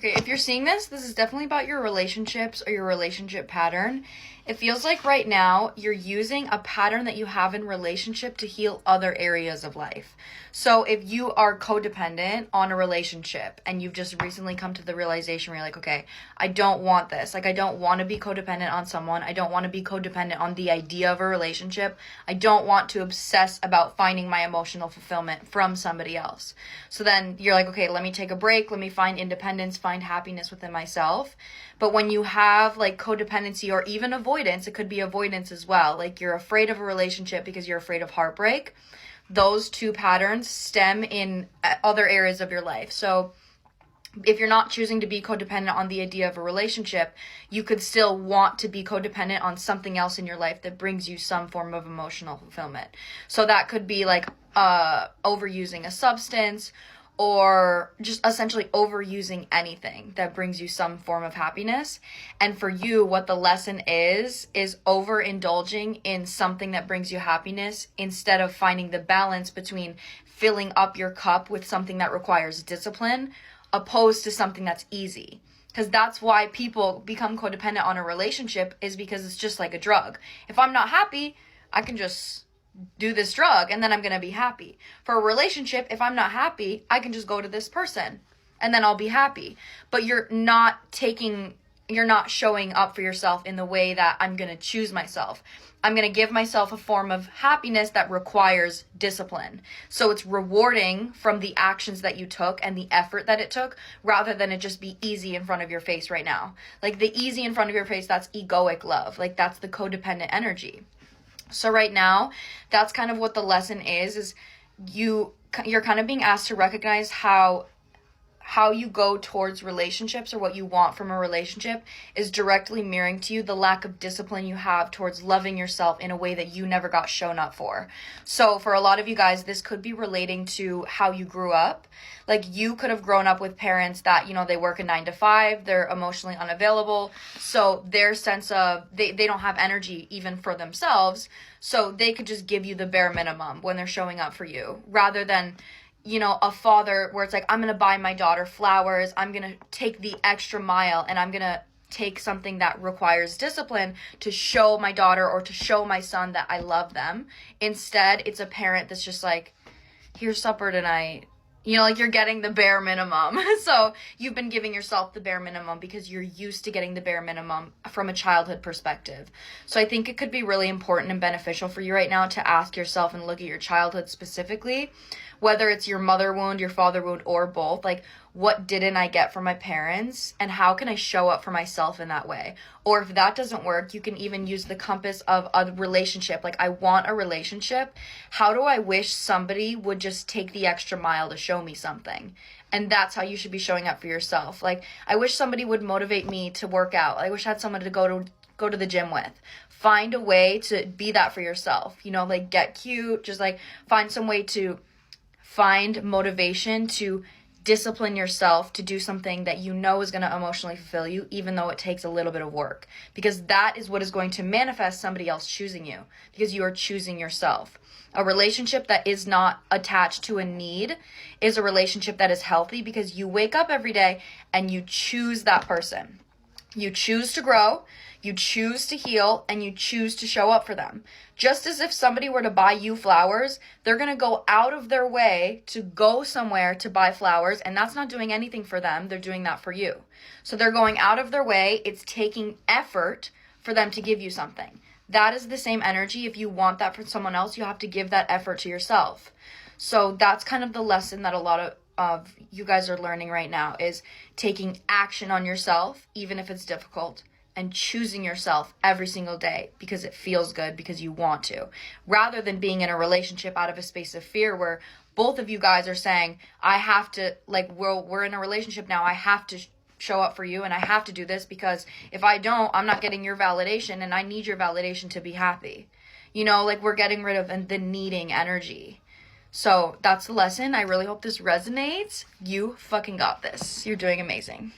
Okay, if you're seeing this, this is definitely about your relationships or your relationship pattern. It feels like right now you're using a pattern that you have in relationship to heal other areas of life. So if you are codependent on a relationship and you've just recently come to the realization where you're like, okay, I don't want this. Like, I don't want to be codependent on someone. I don't want to be codependent on the idea of a relationship. I don't want to obsess about finding my emotional fulfillment from somebody else. So then you're like, okay, let me take a break. Let me find independence, find happiness within myself. But when you have like codependency or even avoidance, it could be avoidance as well. Like, you're afraid of a relationship because you're afraid of heartbreak. Those two patterns stem in other areas of your life. So if you're not choosing to be codependent on the idea of a relationship, you could still want to be codependent on something else in your life that brings you some form of emotional fulfillment. So that could be like overusing a substance, or just essentially overusing anything that brings you some form of happiness. And for you, what the lesson is overindulging in something that brings you happiness instead of finding the balance between filling up your cup with something that requires discipline opposed to something that's easy. Because that's why people become codependent on a relationship, is because it's just like a drug. If I'm not happy, I can just do this drug and then I'm going to be happy. For a relationship, if I'm not happy, I can just go to this person and then I'll be happy. But you're not showing up for yourself in the way that I'm going to choose myself. I'm going to give myself a form of happiness that requires discipline. So it's rewarding from the actions that you took and the effort that it took, rather than it just be easy in front of your face right now. Like, the easy in front of your face, that's egoic love. Like, that's the codependent energy. So right now, that's kind of what the lesson is you're kind of being asked to recognize how you go towards relationships, or what you want from a relationship, is directly mirroring to you the lack of discipline you have towards loving yourself in a way that you never got shown up for. So for a lot of you guys, this could be relating to how you grew up. Like, you could have grown up with parents that, they work a 9 to 5, they're emotionally unavailable. So their sense of, they don't have energy even for themselves. So they could just give you the bare minimum when they're showing up for you, rather than a father where it's like, I'm going to buy my daughter flowers, I'm going to take the extra mile, and I'm going to take something that requires discipline to show my daughter or to show my son that I love them. Instead, it's a parent that's just like, here's supper tonight. Like, you're getting the bare minimum. So you've been giving yourself the bare minimum because you're used to getting the bare minimum from a childhood perspective. So I think it could be really important and beneficial for you right now to ask yourself and look at your childhood specifically, whether it's your mother wound, your father wound, or both. Like, what didn't I get from my parents, and how can I show up for myself in that way? Or if that doesn't work, you can even use the compass of a relationship. Like, I want a relationship. How do I wish somebody would just take the extra mile to show me something? And that's how you should be showing up for yourself. Like, I wish somebody would motivate me to work out. I wish I had someone to go to the gym with. Find a way to be that for yourself. Like, get cute. Just like find some way to find motivation to discipline yourself to do something that is going to emotionally fulfill you, even though it takes a little bit of work. Because that is what is going to manifest somebody else choosing you, because you are choosing yourself. A relationship that is not attached to a need is a relationship that is healthy, because you wake up every day and you choose that person. You choose to grow, you choose to heal, and you choose to show up for them. Just as if somebody were to buy you flowers, they're going to go out of their way to go somewhere to buy flowers, and that's not doing anything for them. They're doing that for you. So they're going out of their way. It's taking effort for them to give you something. That is the same energy. If you want that for someone else, you have to give that effort to yourself. So that's kind of the lesson that a lot of you guys are learning right now, is taking action on yourself, even if it's difficult, and choosing yourself every single day because it feels good, because you want to, rather than being in a relationship out of a space of fear where both of you guys are saying, I have to, like, we're in a relationship now, I have to show up for you and I have to do this, because if I don't, I'm not getting your validation, and I need your validation to be happy. Like, we're getting rid of the needing energy. So that's the lesson. I really hope this resonates. You fucking got this. You're doing amazing.